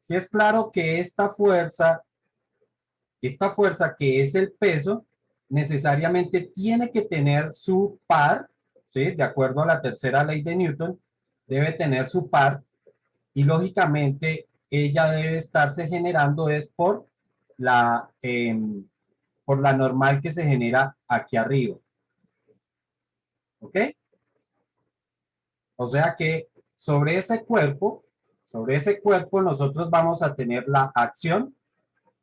Sí es claro que esta fuerza que es el peso, necesariamente tiene que tener su par, ¿sí? De acuerdo a la tercera ley de Newton, debe tener su par y lógicamente ella debe estarse generando es por la normal que se genera aquí arriba. ¿Ok? O sea que sobre ese cuerpo nosotros vamos a tener la acción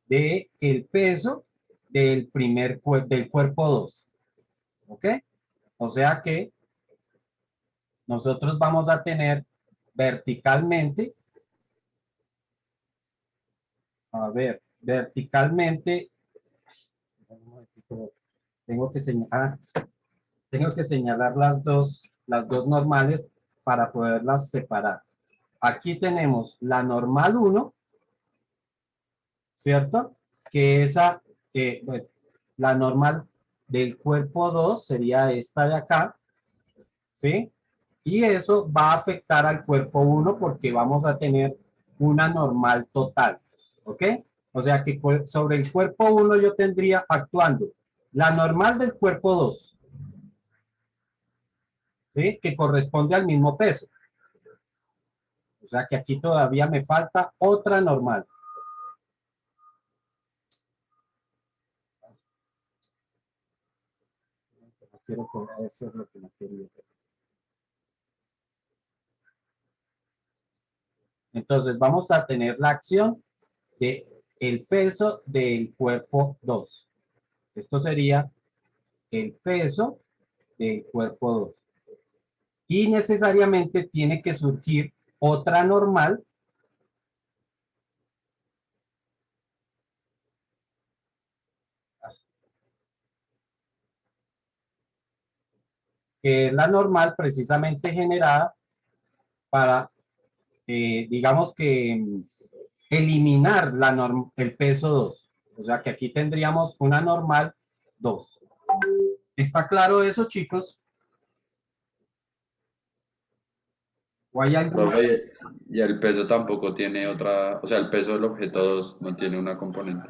de el peso del cuerpo 2. ¿Ok? O sea que nosotros vamos a tener verticalmente, verticalmente, tengo que señalar, tengo que señalar las dos normales para poderlas separar. Aquí tenemos la normal 1, ¿cierto? Que bueno, la normal del cuerpo 2 sería esta de acá, ¿sí? Y eso va a afectar al cuerpo 1 porque vamos a tener una normal total, ¿ok? O sea que sobre el cuerpo 1 yo tendría actuando la normal del cuerpo 2, ¿sí? Que corresponde al mismo peso. O sea que aquí todavía me falta otra normal. No quiero que eso es lo que me quería. Entonces vamos a tener la acción de el peso del cuerpo 2. Esto sería el peso del cuerpo 2. Y necesariamente tiene que surgir otra normal que es la normal precisamente generada para, digamos que, eliminar el peso 2. O sea que aquí tendríamos una normal 2. ¿Está claro eso, chicos? ¿O hay alguna? Profe, y el peso tampoco tiene otra, o sea, el peso del objeto 2 no tiene una componente.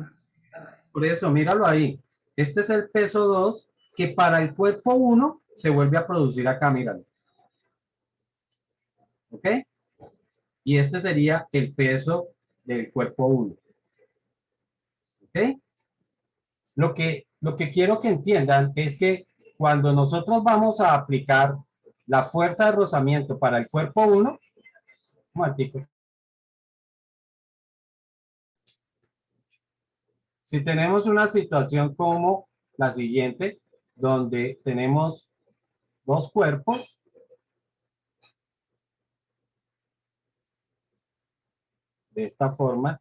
Por eso, míralo ahí. Este es el peso 2 que para el cuerpo 1 se vuelve a producir acá, míralo. ¿Ok? Y este sería el peso del cuerpo 1. ¿Ok? Lo que quiero que entiendan es que cuando nosotros vamos a aplicar la fuerza de rozamiento para el cuerpo 1, un momentico. Si tenemos una situación como la siguiente, donde tenemos dos cuerpos de esta forma,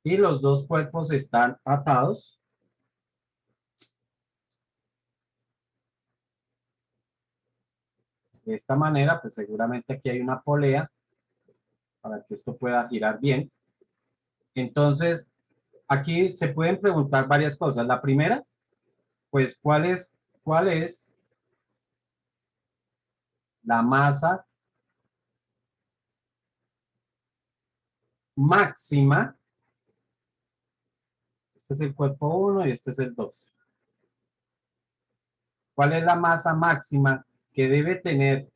y los dos cuerpos están atados, de esta manera, pues seguramente aquí hay una polea para que esto pueda girar bien. Entonces, aquí se pueden preguntar varias cosas. La primera, pues, ¿cuál es la masa máxima? Este es el cuerpo 1 y este es el 2. ¿Cuál es la masa máxima que debe tener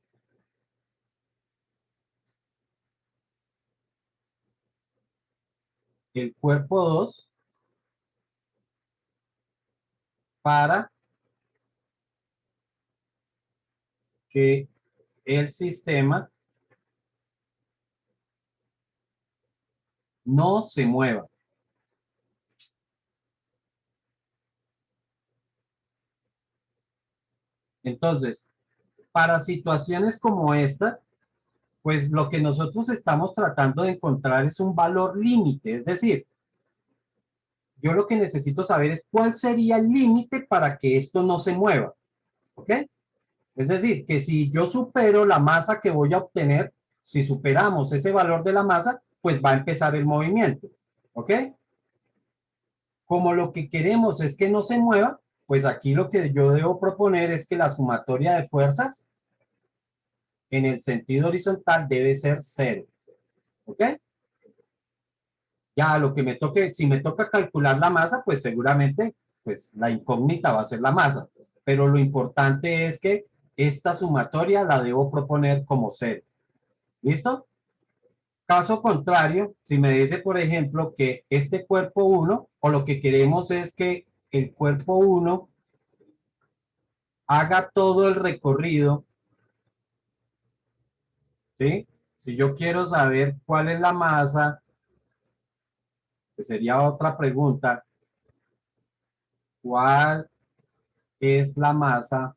el cuerpo 2 para que el sistema no se mueva? Entonces, para situaciones como estas, pues lo que nosotros estamos tratando de encontrar es un valor límite, es decir, yo lo que necesito saber es cuál sería el límite para que esto no se mueva, ¿ok? Es decir, que si yo supero la masa que voy a obtener, si superamos ese valor de la masa, pues va a empezar el movimiento, ¿ok? Como lo que queremos es que no se mueva, pues aquí lo que yo debo proponer es que la sumatoria de fuerzas en el sentido horizontal debe ser cero. ¿Ok? Ya lo que me toque, si me toca calcular la masa, pues seguramente pues la incógnita va a ser la masa. Pero lo importante es que esta sumatoria la debo proponer como cero. ¿Listo? Caso contrario, si me dice, por ejemplo, que este cuerpo uno o lo que queremos es que el cuerpo uno haga todo el recorrido, ¿sí? Si yo quiero saber cuál es la masa, que sería otra pregunta, ¿cuál es la masa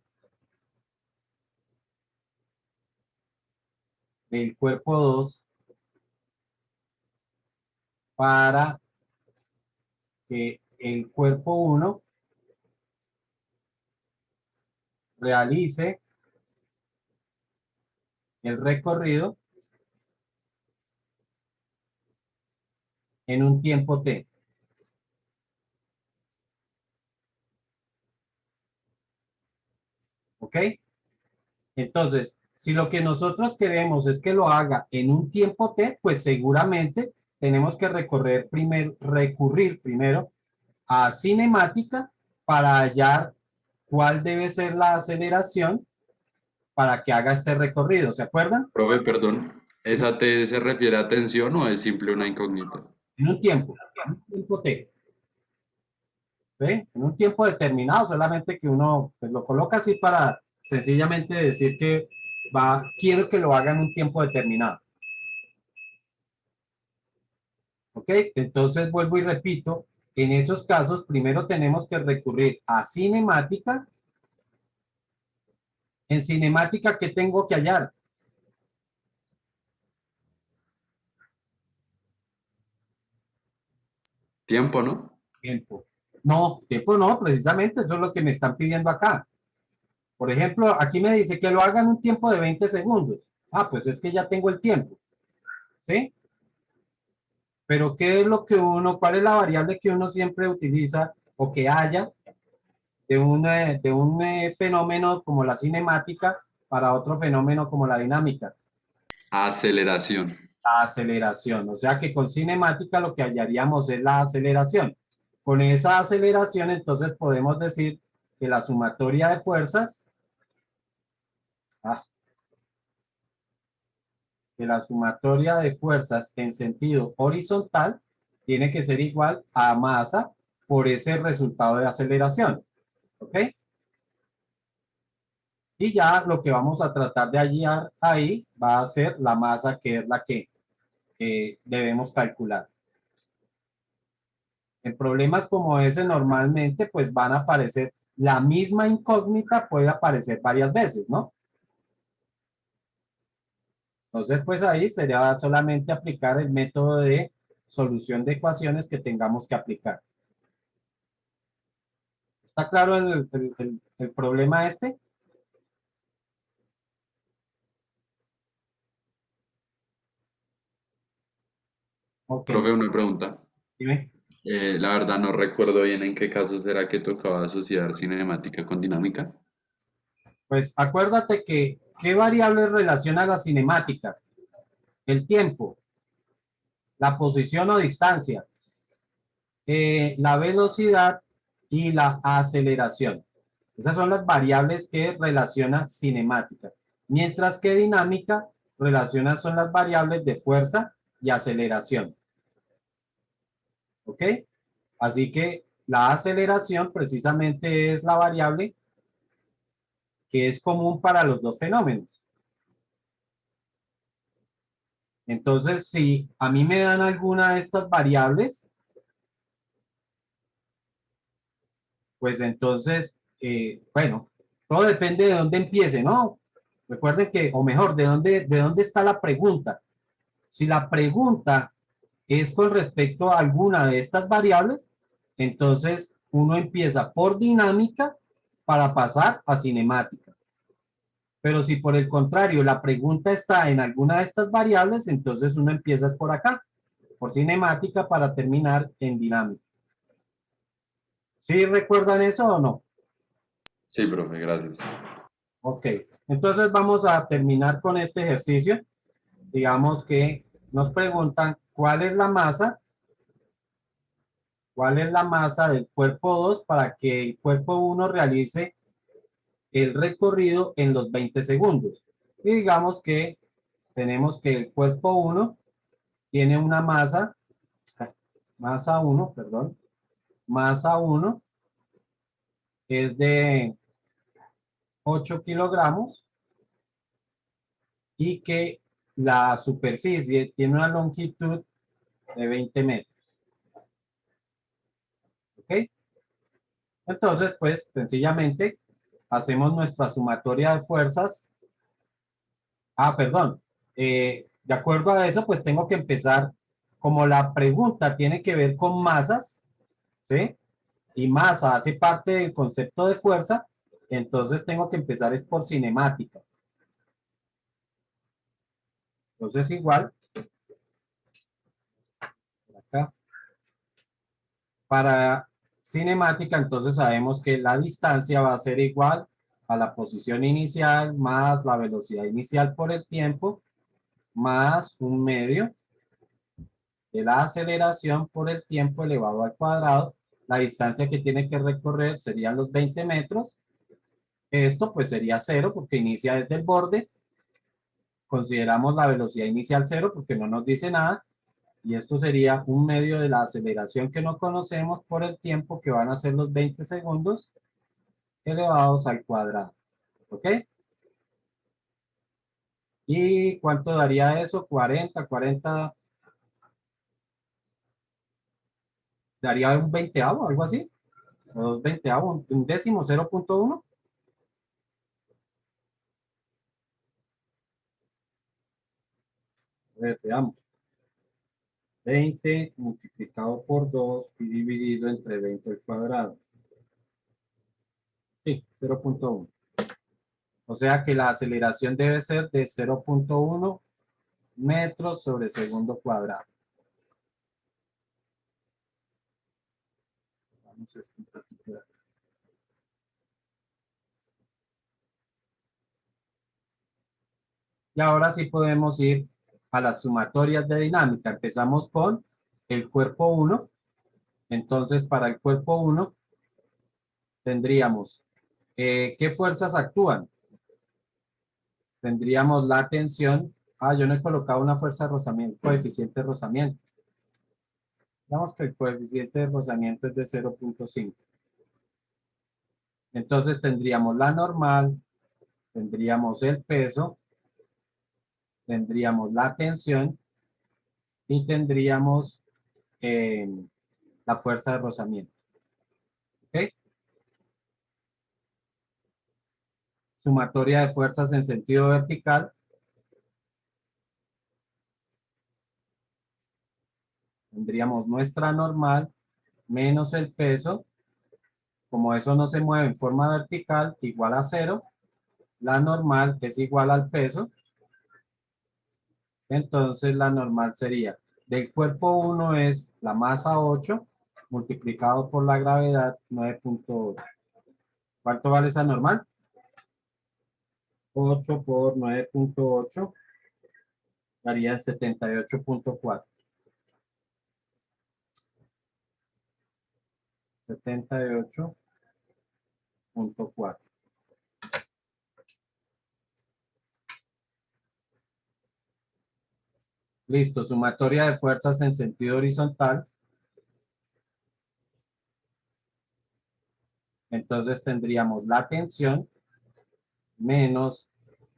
del cuerpo 2 para que el cuerpo uno realice el recorrido en un tiempo t? ¿Ok? Entonces, si lo que nosotros queremos es que lo haga en un tiempo t, pues seguramente tenemos que recurrir primero a cinemática para hallar cuál debe ser la aceleración para que haga este recorrido. ¿Se acuerdan? Profe, perdón. ¿Esa T se refiere a tensión o es simple una incógnita? En un tiempo t. ¿Sí? En un tiempo determinado, solamente que uno pues, lo coloca así para sencillamente decir que quiero que lo haga en un tiempo determinado. ¿Ok? Entonces vuelvo y repito, en esos casos primero tenemos que recurrir a cinemática. En cinemática, ¿qué tengo que hallar? Tiempo, ¿no? Tiempo. No, tiempo no, precisamente eso es lo que me están pidiendo acá. Por ejemplo, aquí me dice que lo haga en un tiempo de 20 segundos. Ah, pues es que ya tengo el tiempo. ¿Sí? Pero ¿qué es lo que cuál es la variable que uno siempre utiliza o que haya de un fenómeno como la cinemática para otro fenómeno como la dinámica? Aceleración. La aceleración. O sea que con cinemática lo que hallaríamos es la aceleración. Con esa aceleración, entonces podemos decir que la sumatoria de fuerzas, ah, que la sumatoria de fuerzas en sentido horizontal tiene que ser igual a masa por ese resultado de aceleración. ¿Ok? Y ya lo que vamos a tratar de hallar ahí va a ser la masa, que es la que debemos calcular. En problemas como ese normalmente pues van a aparecer, la misma incógnita puede aparecer varias veces, ¿no? Entonces pues ahí sería solamente aplicar el método de solución de ecuaciones que tengamos que aplicar. ¿Está claro el problema este? Ok, Profe, una pregunta. dime. La verdad no recuerdo bien en qué caso será que tocaba asociar cinemática con dinámica. Pues acuérdate que, ¿qué variables relaciona la cinemática? El tiempo, la posición o distancia, la velocidad y la aceleración. Esas son las variables que relaciona cinemática. Mientras que dinámica relaciona son las variables de fuerza y aceleración. ¿Ok? Así que la aceleración precisamente es la variable que es común para los dos fenómenos. Entonces, si a mí me dan alguna de estas variables, pues entonces, bueno, todo depende de dónde empiece, ¿no? Recuerden que, o mejor, de dónde está la pregunta. Si la pregunta es con respecto a alguna de estas variables, entonces uno empieza por dinámica para pasar a cinemática. Pero si por el contrario la pregunta está en alguna de estas variables, entonces uno empieza por acá, por cinemática para terminar en dinámica. ¿Sí recuerdan eso o no? Sí, profe, gracias. Ok, entonces vamos a terminar con este ejercicio. Digamos que nos preguntan cuál es la masa del cuerpo 2 para que el cuerpo uno realice el recorrido en los 20 segundos. Y digamos que tenemos que el cuerpo uno tiene una masa uno es de 8 kilogramos y que la superficie tiene una longitud de 20 metros. ¿Ok? Entonces, pues, sencillamente hacemos nuestra sumatoria de fuerzas. Ah, perdón. De acuerdo a eso, pues tengo que empezar, como la pregunta tiene que ver con masas, ¿sí? Y masa hace parte del concepto de fuerza, entonces tengo que empezar es por cinemática. Entonces, igual, acá, para cinemática, entonces sabemos que la distancia va a ser igual a la posición inicial más la velocidad inicial por el tiempo más un medio de la aceleración por el tiempo elevado al cuadrado. La distancia que tiene que recorrer serían los 20 metros. Esto pues sería cero porque inicia desde el borde. Consideramos la velocidad inicial cero porque no nos dice nada. Y esto sería un medio de la aceleración que no conocemos por el tiempo que van a ser los 20 segundos elevados al cuadrado. ¿Ok? ¿Y cuánto daría eso? 40 daría un veinteavo, algo así. O dos veinteavos, un décimo, 0.1. Veamos. 20 multiplicado por 2 y dividido entre 20 al cuadrado. Sí, 0.1. O sea que la aceleración debe ser de 0.1 metros sobre segundo cuadrado. Vamos a explicar. Y ahora sí podemos ir a las sumatorias de dinámica. Empezamos con el cuerpo 1. Entonces, para el cuerpo 1 tendríamos, ¿qué fuerzas actúan? Tendríamos la tensión. Ah, yo no he colocado una fuerza de rozamiento, coeficiente de rozamiento. Digamos que el coeficiente de rozamiento es de 0.5. Entonces tendríamos la normal, tendríamos el peso, tendríamos la tensión y tendríamos eh, la fuerza de rozamiento. ¿Ok? Sumatoria de fuerzas en sentido vertical. Tendríamos nuestra normal menos el peso. Como eso no se mueve en forma vertical, igual a 0. La normal es igual al peso. Entonces la normal sería, del cuerpo 1 es la masa 8 multiplicado por la gravedad 9.8. ¿Cuánto vale esa normal? 8 por 9.8 daría 78.4. 78.4. Listo, sumatoria de fuerzas en sentido horizontal. Entonces tendríamos la tensión menos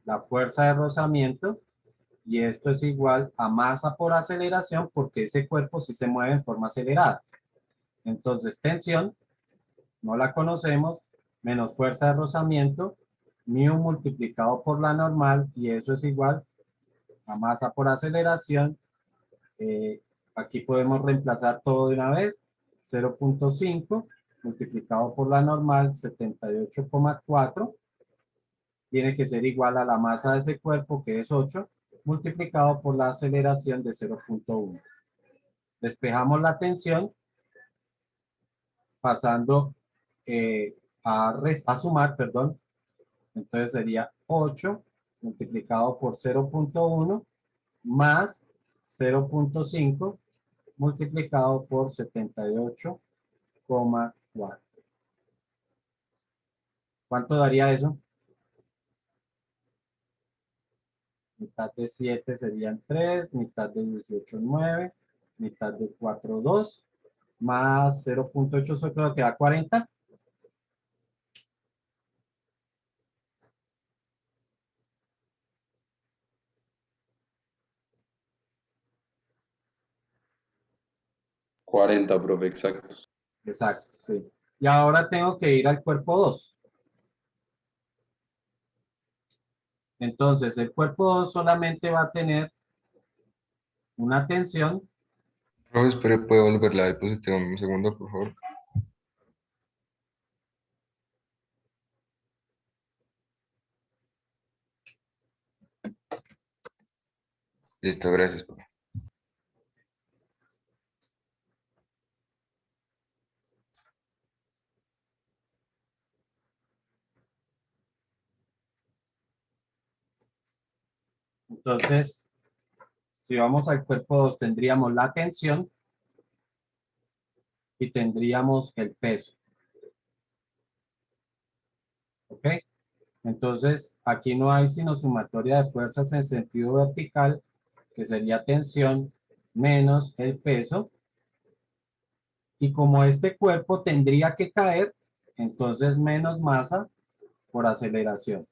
la fuerza de rozamiento y esto es igual a masa por aceleración porque ese cuerpo sí se mueve en forma acelerada. Entonces tensión, no la conocemos, menos fuerza de rozamiento, mu multiplicado por la normal y eso es igual a masa por aceleración. Aquí podemos reemplazar todo de una vez, 0.5 multiplicado por la normal, 78.4 tiene que ser igual a la masa de ese cuerpo, que es 8, multiplicado por la aceleración de 0.1. Despejamos la tensión pasando a sumar, perdón. Entonces sería 8 multiplicado por 0.1 más 0.5 multiplicado por 78,4. ¿Cuánto daría eso? Mitad de 7 serían 3, mitad de 18, 9, mitad de 4, 2, más 0.8, eso creo que da 40. Cuarenta, profe, exactos. Exacto, sí. Y ahora tengo que ir al cuerpo 2. Entonces, el cuerpo 2 solamente va a tener una tensión. Profe, espere, ¿puede volverla a depositar un segundo, por favor? Listo, gracias, profe. Entonces, si vamos al cuerpo 2, tendríamos la tensión y tendríamos el peso. ¿Ok? Entonces, aquí no hay sino sumatoria de fuerzas en sentido vertical, que sería tensión menos el peso. Y como este cuerpo tendría que caer, entonces menos masa por aceleración.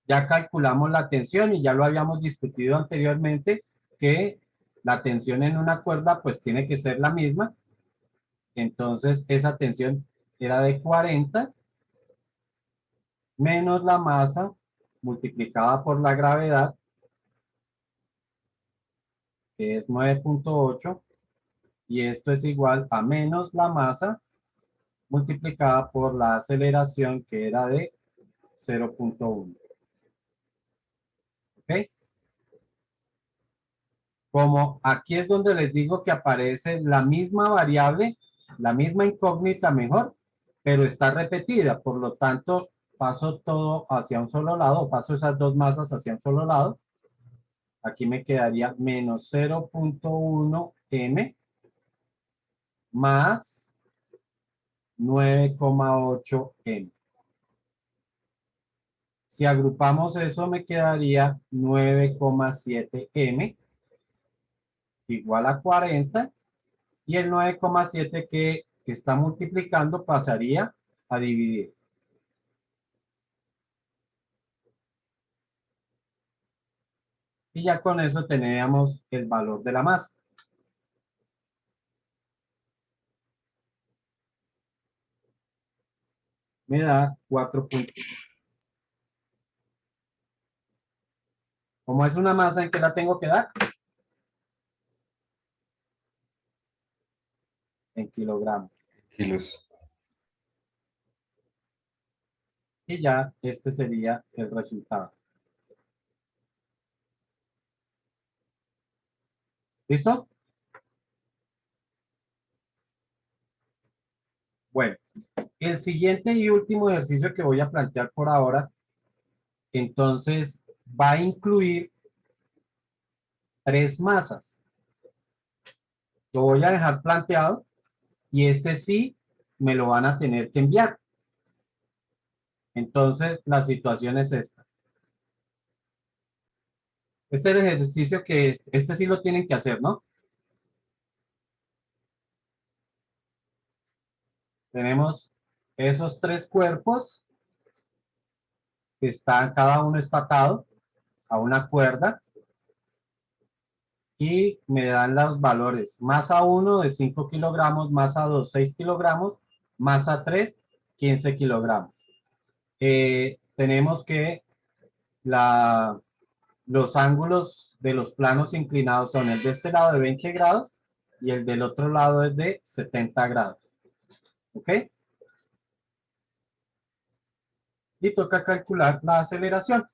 Ya calculamos la tensión y ya lo habíamos discutido anteriormente, que la tensión en una cuerda pues tiene que ser la misma. Entonces esa tensión era de 40 menos la masa multiplicada por la gravedad, que es 9.8, y esto es igual a menos la masa multiplicada por la aceleración, que era de 0.1. ¿Ok? Como aquí es donde les digo que aparece la misma variable, la misma incógnita mejor, pero está repetida, por lo tanto paso todo hacia un solo lado, paso esas dos masas hacia un solo lado. Aquí me quedaría menos 0.1 m más 9,8 m. Si agrupamos eso me quedaría 9,7 m igual a 40, y el 9,7 que está multiplicando pasaría a dividir. Y ya con eso teníamos el valor de la masa. Me da 4 puntos. Como es una masa, ¿en qué la tengo que dar? En kilogramos. Kilos. Y ya este sería el resultado. ¿Listo? Bueno, el siguiente y último ejercicio que voy a plantear por ahora, entonces va a incluir 3 masas. Lo voy a dejar planteado y este sí me lo van a tener que enviar. Entonces, la situación es esta. Este es el ejercicio que este sí lo tienen que hacer, ¿no? Tenemos esos 3 cuerpos que están, cada uno está atado a una cuerda y me dan los valores. Masa 1 de 5 kilogramos, masa 2, 6 kilogramos, masa 3, 15 kilogramos. Tenemos que los ángulos de los planos inclinados son el de este lado de 20 grados y el del otro lado es de 70 grados. ¿Ok? Y toca calcular la aceleración.